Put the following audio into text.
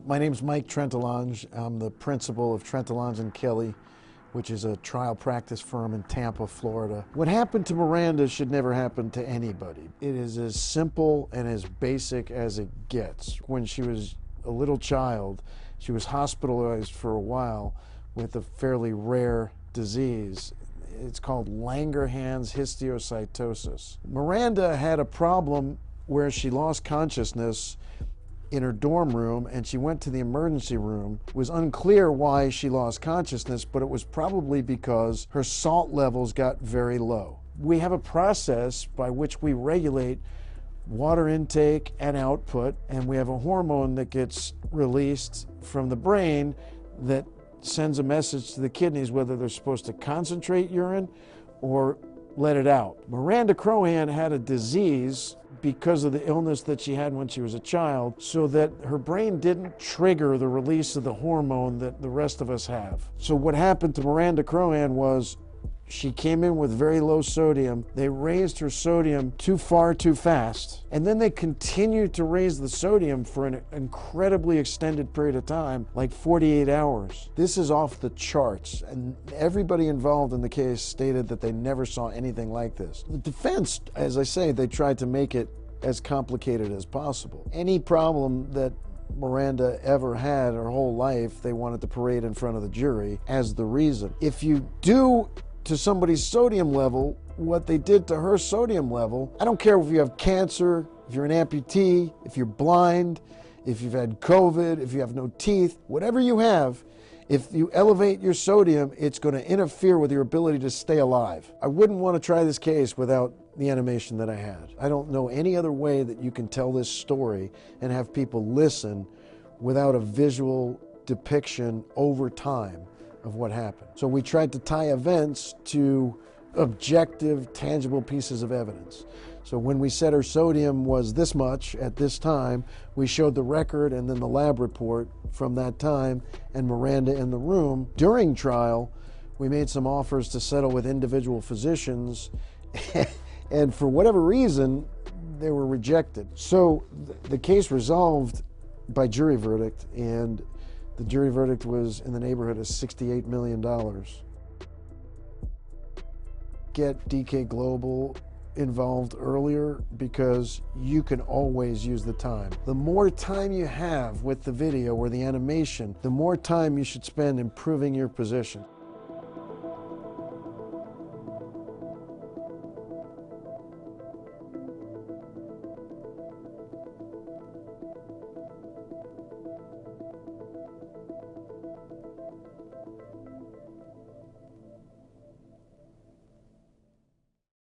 My name's Mike Trentelange. I'm the principal of Trentelange and Kelly, which is a trial practice firm in Tampa, Florida. What happened to Miranda should never happen to anybody. It is as simple and as basic as it gets. When she was a little child, she was hospitalized for a while with a fairly rare disease. It's called Langerhans histiocytosis. Miranda had a problem where she lost consciousness in her dorm room, and she went to the emergency room. It was unclear why she lost consciousness, but it was probably because her salt levels got very low. We have a process by which we regulate water intake and output, and we have a hormone that gets released from the brain that sends a message to the kidneys whether they're supposed to concentrate urine or let it out. Miranda Crohan had a disease because of the illness that she had when she was a child, so that her brain didn't trigger the release of the hormone that the rest of us have. So what happened to Miranda Crohan was she came in with very low sodium. They raised her sodium too far too fast, and then they continued to raise the sodium for an incredibly extended period of time, like 48 hours. This is off the charts, and everybody involved in the case stated that they never saw anything like this. The defense, as I say, they tried to make it as complicated as possible. Any problem that Miranda ever had her whole life, they wanted to parade in front of the jury as the reason. If you do to somebody's sodium level what they did to her sodium level, I don't care if you have cancer, if you're an amputee, if you're blind, if you've had COVID, if you have no teeth, whatever you have, if you elevate your sodium, it's going to interfere with your ability to stay alive. I wouldn't want to try this case without the animation that I had. I don't know any other way that you can tell this story and have people listen without a visual depiction over time of what happened. So we tried to tie events to objective, tangible pieces of evidence. So when we said her sodium was this much at this time, we showed the record and then the lab report from that time and Miranda in the room. During trial, we made some offers to settle with individual physicians and for whatever reason, they were rejected. So the case resolved by jury verdict, and the jury verdict was in the neighborhood of $68 million. Get DK Global involved earlier because you can always use the time. The more time you have with the video or the animation, the more time you should spend improving your position.